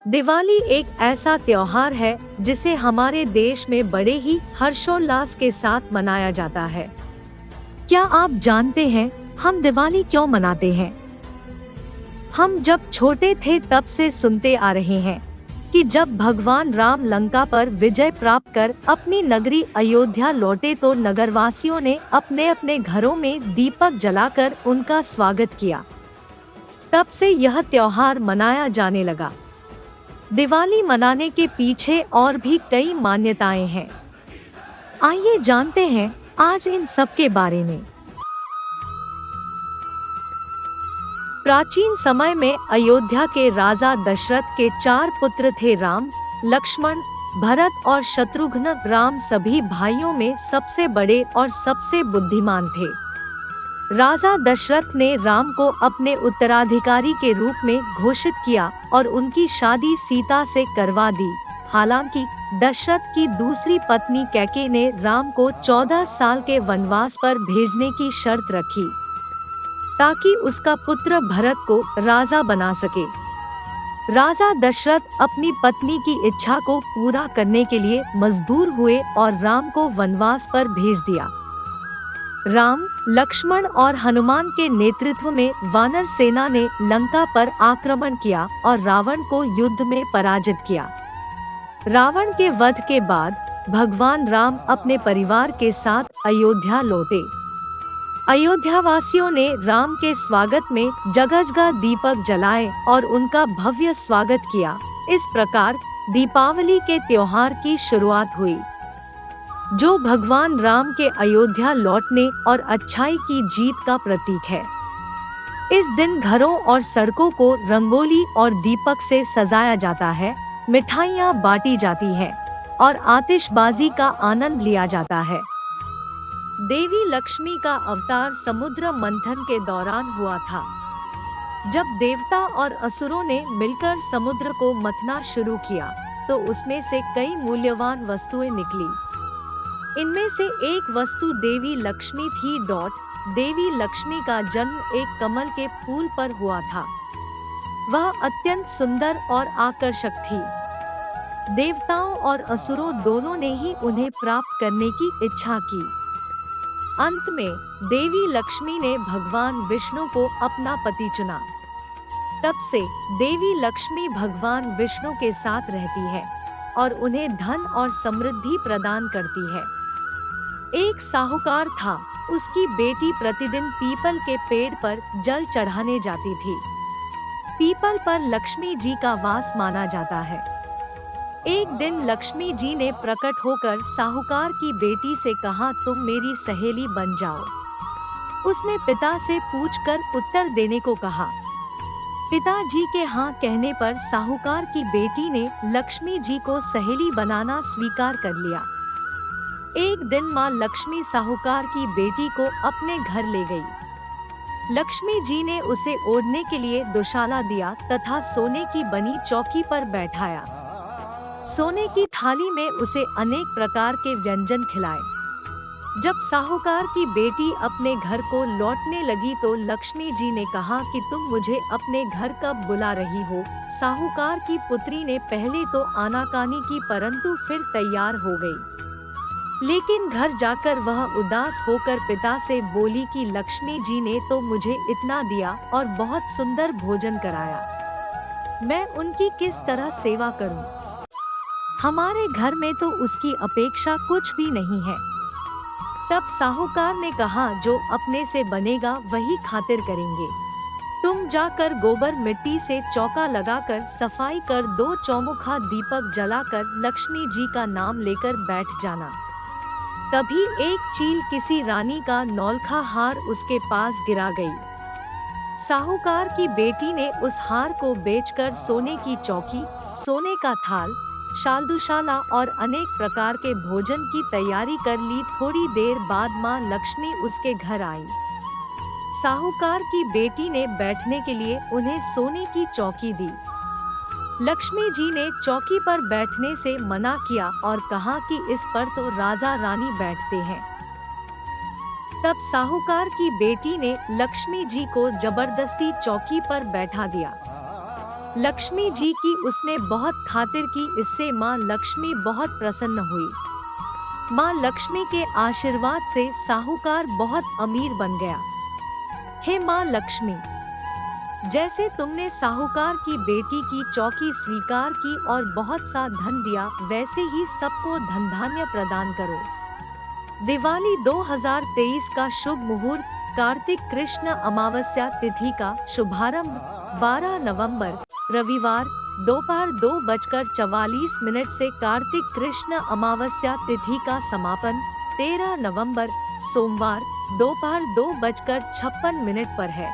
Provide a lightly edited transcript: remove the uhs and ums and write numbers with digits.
दिवाली एक ऐसा त्योहार है जिसे हमारे देश में बड़े ही हर्षोल्लास के साथ मनाया जाता है। क्या आप जानते हैं हम दिवाली क्यों मनाते हैं? हम जब छोटे थे तब से सुनते आ रहे हैं कि जब भगवान राम लंका पर विजय प्राप्त कर अपनी नगरी अयोध्या लौटे तो नगरवासियों ने अपने अपने घरों में दीपक जलाकर उनका स्वागत किया। तब से यह त्योहार मनाया जाने लगा। दिवाली मनाने के पीछे और भी कई मान्यताएं हैं। आइए जानते हैं आज इन सब के बारे में। प्राचीन समय में अयोध्या के राजा दशरथ के 4 पुत्र थे, राम, लक्ष्मण, भरत और शत्रुघ्न। राम सभी भाइयों में सबसे बड़े और सबसे बुद्धिमान थे। राजा दशरथ ने राम को अपने उत्तराधिकारी के रूप में घोषित किया और उनकी शादी सीता से करवा दी। हालांकि दशरथ की दूसरी पत्नी कैकेयी ने राम को 14 साल के वनवास पर भेजने की शर्त रखी ताकि उसका पुत्र भरत को राजा बना सके। राजा दशरथ अपनी पत्नी की इच्छा को पूरा करने के लिए मजबूर हुए और राम को वनवास पर भेज दिया। राम, लक्ष्मण और हनुमान के नेतृत्व में वानर सेना ने लंका पर आक्रमण किया और रावण को युद्ध में पराजित किया। रावण के वध के बाद भगवान राम अपने परिवार के साथ अयोध्या लौटे। अयोध्यावासियों ने राम के स्वागत में जगह जगह दीपक जलाए और उनका भव्य स्वागत किया। इस प्रकार दीपावली के त्योहार की शुरुआत हुई, जो भगवान राम के अयोध्या लौटने और अच्छाई की जीत का प्रतीक है। इस दिन घरों और सड़कों को रंगोली और दीपक से सजाया जाता है, मिठाइयाँ बांटी जाती हैं और आतिशबाजी का आनंद लिया जाता है। देवी लक्ष्मी का अवतार समुद्र मंथन के दौरान हुआ था, जब देवता और असुरों ने मिलकर समुद्र को मंथना शुरू किया तो उसमें से कई मूल्यवान वस्तुएं निकली। इनमें से एक वस्तु देवी लक्ष्मी थी। देवी लक्ष्मी का जन्म एक कमल के फूल पर हुआ था। वह अत्यंत सुंदर और आकर्षक थी। देवताओं और असुरों दोनों ने ही उन्हें प्राप्त करने की इच्छा की। अंत में देवी लक्ष्मी ने भगवान विष्णु को अपना पति चुना। तब से देवी लक्ष्मी भगवान विष्णु के साथ रहती है और उन्हें धन और समृद्धि प्रदान करती है। एक साहूकार था, उसकी बेटी प्रतिदिन पीपल के पेड़ पर जल चढ़ाने जाती थी। पीपल पर लक्ष्मी जी का वास माना जाता है। एक दिन लक्ष्मी जी ने प्रकट होकर साहूकार की बेटी से कहा, तुम मेरी सहेली बन जाओ। उसने पिता से पूछकर उत्तर देने को कहा। पिताजी के हाँ कहने पर साहूकार की बेटी ने लक्ष्मी जी को सहेली बनाना स्वीकार कर लिया। एक दिन माँ लक्ष्मी साहूकार की बेटी को अपने घर ले गई। लक्ष्मी जी ने उसे ओढ़ने के लिए दुशाला दिया तथा सोने की बनी चौकी पर बैठाया। सोने की थाली में उसे अनेक प्रकार के व्यंजन खिलाए। जब साहूकार की बेटी अपने घर को लौटने लगी तो लक्ष्मी जी ने कहा कि तुम मुझे अपने घर कब बुला रही हो? साहूकार की पुत्री ने पहले तो आनाकानी की, परंतु फिर तैयार हो गई। लेकिन घर जाकर वह उदास होकर पिता से बोली कि लक्ष्मी जी ने तो मुझे इतना दिया और बहुत सुंदर भोजन कराया, मैं उनकी किस तरह सेवा करूं? हमारे घर में तो उसकी अपेक्षा कुछ भी नहीं है। तब साहूकार ने कहा, जो अपने से बनेगा वही खातिर करेंगे। तुम जाकर गोबर मिट्टी से चौका लगाकर सफाई कर 2 चौमुखा दीपक जलाकर लक्ष्मी जी का नाम लेकर बैठ जाना। तभी एक चील किसी रानी का नौलखा हार उसके पास गिरा गई। साहूकार की बेटी ने उस हार को बेचकर सोने की चौकी, सोने का थाल, शालदुशाला और अनेक प्रकार के भोजन की तैयारी कर ली। थोड़ी देर बाद माँ लक्ष्मी उसके घर आई। साहूकार की बेटी ने बैठने के लिए उन्हें सोने की चौकी दी। लक्ष्मी जी ने चौकी पर बैठने से मना किया और कहा कि इस पर तो राजा रानी बैठते हैं। तब साहूकार की बेटी ने लक्ष्मी जी को जबरदस्ती चौकी पर बैठा दिया। लक्ष्मी जी की उसने बहुत खातिर की, इससे माँ लक्ष्मी बहुत प्रसन्न हुई। माँ लक्ष्मी के आशीर्वाद से साहूकार बहुत अमीर बन गया। हे माँ लक्ष्मी, जैसे तुमने साहूकार की बेटी की चौकी स्वीकार की और बहुत सा धन दिया, वैसे ही सबको धन धान्य प्रदान करो। दिवाली 2023 का शुभ मुहूर्त, कार्तिक कृष्ण अमावस्या तिथि का शुभारंभ 12 नवंबर रविवार दोपहर 2:44 से कार्तिक कृष्ण अमावस्या तिथि का समापन 13 नवंबर सोमवार दोपहर 2:56 पर है।